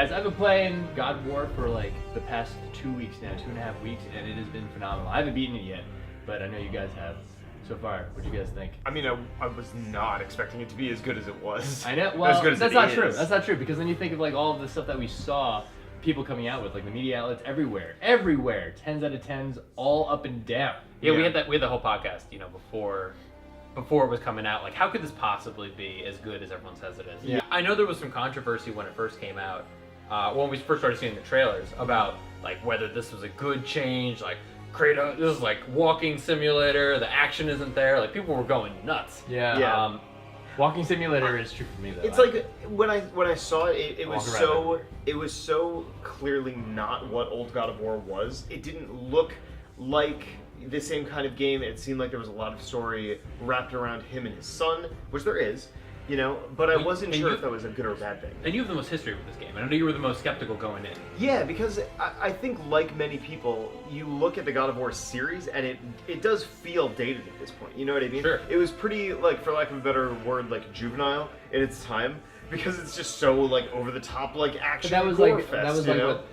guys, I've been playing God of War for like the past 2 weeks now, 2.5 weeks, and it has been phenomenal. I haven't beaten it yet, but I know you guys have. So far, what do you guys think? I mean, I was not expecting it to be as good as it was. I know. Well, as good as that's it not is. true. That's not true because then you think of like all of the stuff that we saw people coming out with, like the media outlets everywhere, 10s out of 10s, all up and down. Yeah, we had the whole podcast, before it was coming out. Like, how could this possibly be as good as everyone says it is? Yeah. I know there was some controversy when it first came out, when we first started seeing the trailers about like whether this was a good change, like. Kratos, this is like walking simulator. The action isn't there. Like people were going nuts. Yeah. Walking simulator is true for me though. It's like when I saw it, it was around so clearly not what old God of War was. It didn't look like the same kind of game. It seemed like there was a lot of story wrapped around him and his son, which there is. But I wasn't sure if that was a good or a bad thing. And you have the most history with this game. I know you were the most skeptical going in. Yeah, because I think like many people, you look at the God of War series and it does feel dated at this point. You know what I mean? Sure. It was pretty, like, for lack of a better word, like juvenile in its time because it's just so like over the top, like action. But that was gore like fest, what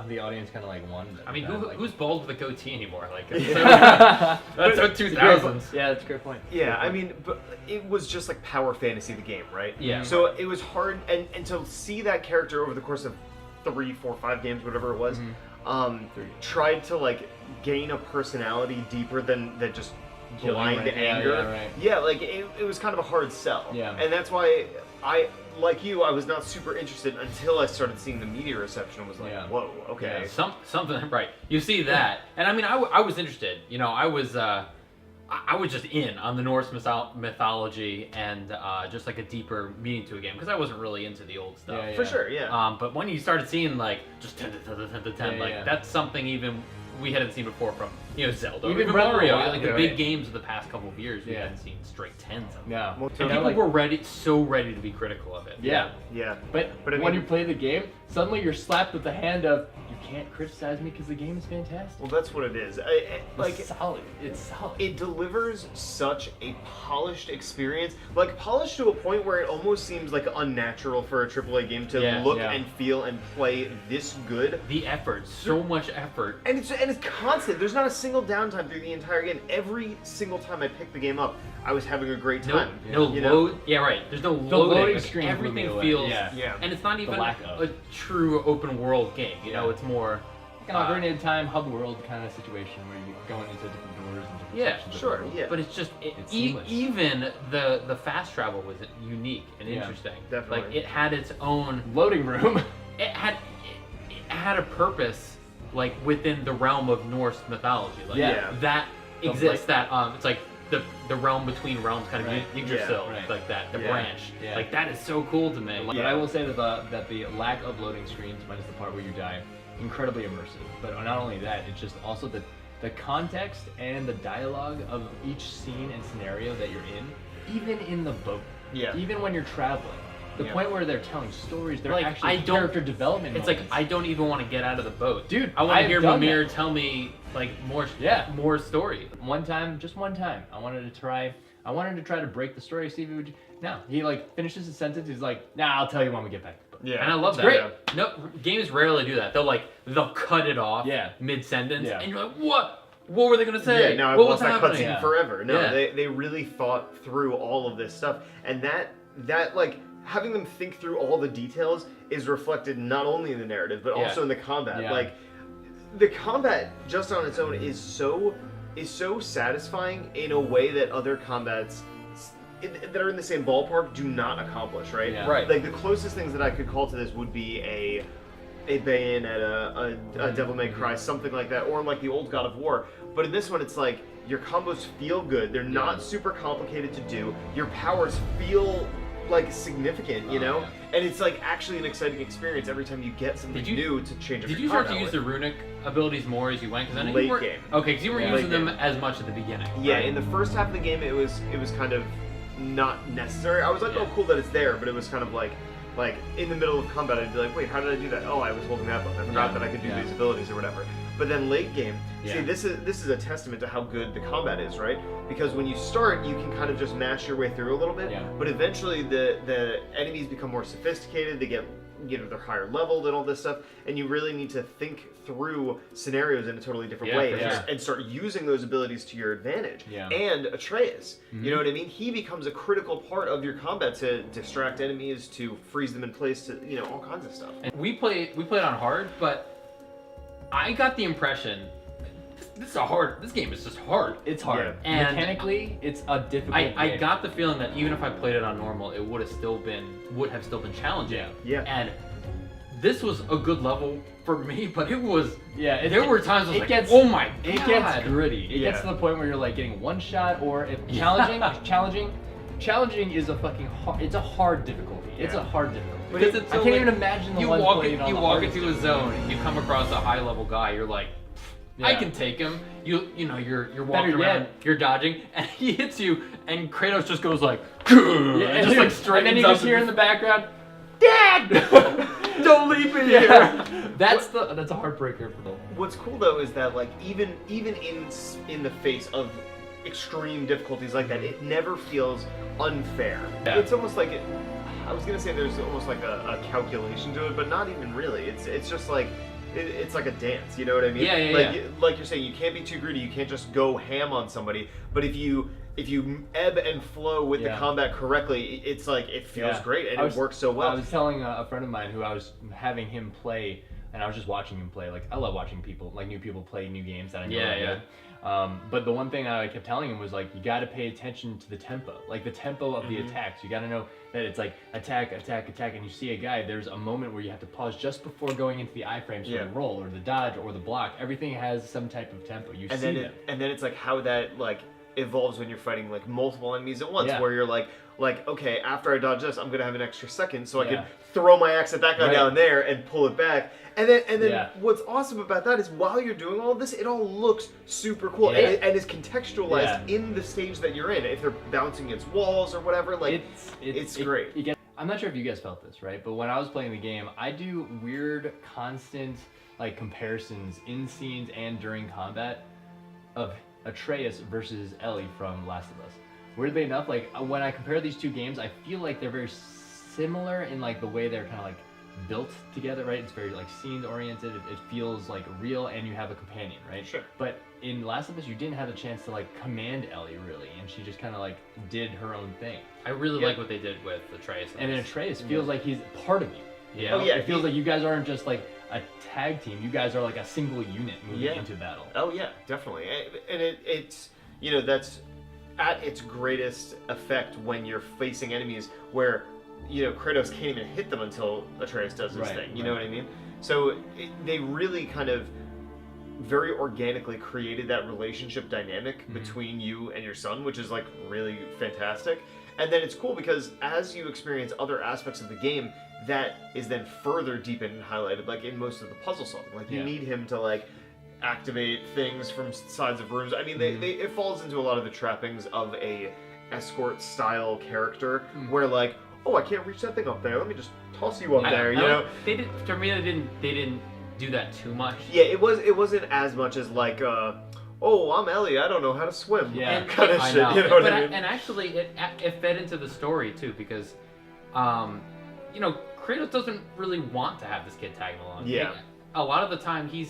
the audience kind of like wanted. I mean, like, who's bald with a goatee anymore? Like, that's so 2000s. Yeah, that's a great point. Yeah, I mean, but it was just like power fantasy, the game, right? Yeah. So it was hard, and to see that character over the course of 3, 4, 5 games, whatever it was, tried to like gain a personality deeper than just blind anger. Yeah, like it was kind of a hard sell. Yeah. And that's why like you, I was not super interested until I started seeing the media reception and was like, whoa, okay. Yeah, something, right. You see that. And I mean, I was interested. I was just in on the Norse mythology and just like a deeper meaning to a game because I wasn't really into the old stuff. For sure, yeah. But when you started seeing like just 10 to 10 to 10, that's something even we hadn't seen before from Zelda, even Mario, like the big games of the past couple of years. We hadn't seen straight 10s of them. Yeah. Well, And people were ready to be critical of it. Yeah. But I mean, when you play the game, suddenly you're slapped with the hand of you can't criticize me because the game is fantastic. Well, that's what it is. It's solid. It's solid. It delivers such a polished experience, like polished to a point where it almost seems like unnatural for a AAA game to look and feel and play this good. The effort, so much effort, and it's constant. There's not a single downtime through the entire game. Every single time I picked the game up, I was having a great time. No load. Yeah, right. There's no loading. Like, screen. Everything feels. Yeah. And it's not even a true open world game. It's more. Kind of Ocarina of Time, hub world kind of situation where you're going into different doors and different sections of the world. Yeah. But it's just seamless. Even the fast travel was unique and interesting. Definitely. Like it had its own loading room. It had a purpose, like within the realm of Norse mythology. Like that exists. That it's like the realm between realms, kind of Yggdrasil, like that, the branch. Yeah. Like that is so cool to me. But I will say that the lack of loading screens, minus the part where you die, incredibly immersive. But not only that, it's just also the context and the dialogue of each scene and scenario that you're in, even in the boat, even when you're traveling. The point where they're telling stories, they're like, actually character development It's moments. like I don't even want to get out of the boat, dude. I want to hear Mimir tell me like more story. Just one time, I wanted to try to break the story, see if it would. No, he like finishes his sentence. He's like, "Nah, I'll tell you when we get back." Yeah, and I love that. Great. No, games rarely do that. They'll cut it off mid sentence, and you're like, what? What were they gonna say? Yeah, now I've lost that cutscene forever. No, they really thought through all of this stuff, and that like having them think through all the details is reflected not only in the narrative but also in the combat. Yeah. Like the combat just on its own is so satisfying in a way that other combats that are in the same ballpark do not accomplish, right? Yeah. Right. Like the closest things that I could call to this would be a Bayonetta, a Devil May Cry, something like that, or like the old God of War. But in this one, it's like your combos feel good. They're not super complicated to do. Your powers feel like significant, you know? And it's like actually an exciting experience every time you get something new to change up your Did you start to combat use with. the runic abilities more as you went? Because I know Late you were game. Okay, because you weren't using Late them game. as much at the beginning. Yeah, right? in the first half of the game, it was kind of not necessary. I was like, oh, cool that it's there, but it was kind of like in the middle of combat, I'd be like, wait, how did I do that? Oh, I was holding that button. I forgot that I could do these abilities or whatever. But then late game, see, this is a testament to how good the combat is, right? Because when you start, you can kind of just mash your way through a little bit, but eventually the enemies become more sophisticated. They get they're higher leveled and all this stuff, and you really need to think through scenarios in a totally different way and start using those abilities to your advantage. Yeah. And Atreus, you know what I mean? He becomes a critical part of your combat to distract enemies, to freeze them in place, to all kinds of stuff. And we played on hard, but I got the impression this game is just hard. It's hard. Yeah. And mechanically, it's a difficult game. I got the feeling that even if I played it on normal, it would have still been challenging. Yeah. And this was a good level for me, but it was there were times I was gets, oh my god. It gets gritty. It gets to the point where you're like getting one shot, or if challenging is a fucking hard, it's a hard difficulty. It's a hard difficulty. Because it's so I can't even imagine the one playing on you the walk hardest into a zone and you come across a high level guy, you're like, I can take him. You're walking around, you're dodging, and he hits you, and Kratos just goes like, and just like straightens and then you up just hear in the background, Dad, don't leave me here. That's a heartbreaker for them. What's cool though is that like even in the face of extreme difficulties like that, it never feels unfair. Yeah. It's almost like I was gonna say there's almost like a calculation to it, but not even really. It's just like it's like a dance, you know what I mean? Like you're saying, you can't be too greedy. You can't just go ham on somebody. But if you ebb and flow with the combat correctly, it's like it feels great and it works so well. I was telling a friend of mine who I was having him play, and I was just watching him play. Like, I love watching new people play new games that I know are good. But the one thing I kept telling him was like, you got to pay attention to the tempo, like the tempo of the attacks. You got to know that it's like attack, attack, attack, and you see a guy. There's a moment where you have to pause just before going into the iframes for the roll or the dodge or the block. Everything has some type of tempo. And then it's like how that like evolves when you're fighting like multiple enemies at once, where you're like okay, after I dodge this, I'm gonna have an extra second, so I can throw my axe at that guy down there and pull it back. And then what's awesome about that is while you're doing all of this, it all looks super cool and is contextualized in the stage that you're in. If they're bouncing against walls or whatever, like it's great. I'm not sure if you guys felt this, right? But when I was playing the game, I do weird, constant like comparisons in scenes and during combat of Atreus versus Ellie from Last of Us. Weirdly enough, like when I compare these two games, I feel like they're very similar in like the way they're kind of like built together, right? It's very like scene oriented. It feels like real, and you have a companion, right? Sure. But in Last of Us, you didn't have a chance to like command Ellie really, and she just kind of like did her own thing. I really like what they did with Atreus. And then Atreus feels like he's part of you. You know? Yeah. It feels like you guys aren't just like a tag team. You guys are like a single unit moving into battle. Oh yeah, definitely. And it's that's at its greatest effect when you're facing enemies where Kratos can't even hit them until Atreus does his thing. You know what I mean? So they really kind of very organically created that relationship dynamic between you and your son, which is like really fantastic. And then it's cool because as you experience other aspects of the game, that is then further deepened and highlighted, like in most of the puzzle solving. Like you need him to like activate things from sides of rooms. I mean, it falls into a lot of the trappings of a escort style character, where like, oh, I can't reach that thing up there. Let me just toss you up there. You know, they didn't do that too much. Yeah, it wasn't as much as like, oh, I'm Ellie, I don't know how to swim. Yeah, kind of shit. Know. You know what I mean? And actually, it fed into the story too, because, Kratos doesn't really want to have this kid tagging along. Yeah. A lot of the time, he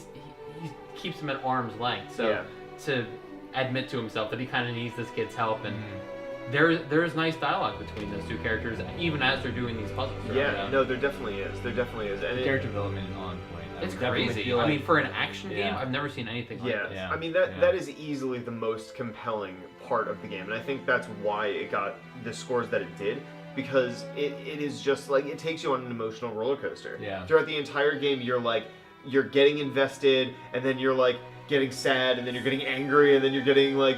keeps him at arm's length. So to admit to himself that he kind of needs this kid's help, and there's nice dialogue between those two characters, even as they're doing these puzzles. No, there definitely is. There definitely is. And character development is on point. It's crazy. I mean, for an action game, I've never seen anything like this. I mean, that is easily the most compelling part of the game, and I think that's why it got the scores that it did, because it is just like, it takes you on an emotional roller coaster. Yeah. Throughout the entire game, you're getting invested, and then you're like getting sad, and then you're getting angry, and then you're getting like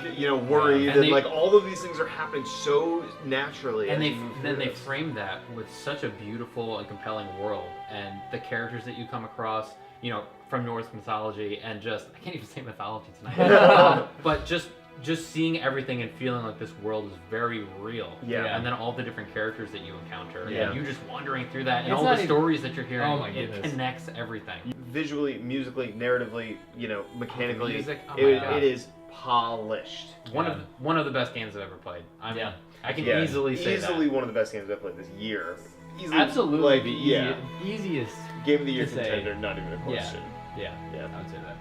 worried, and like all of these things are happening so naturally. And they frame that with such a beautiful and compelling world, and the characters that you come across, from Norse mythology, and I can't even say mythology tonight, but just seeing everything and feeling like this world is very real. Yeah. And then all the different characters that you encounter, and you just wandering through that, and It's all not the even- stories that you're hearing, Oh my it goodness. connects everything. Visually, musically, narratively, mechanically, Music, oh my God. it is polished. One of the best games I've ever played. I can Yeah, easily say easily one of the best games I've played this year. easily Absolutely like the yeah, easiest game of the year to say. contender, not even a question. Yeah, Yeah. I would say that.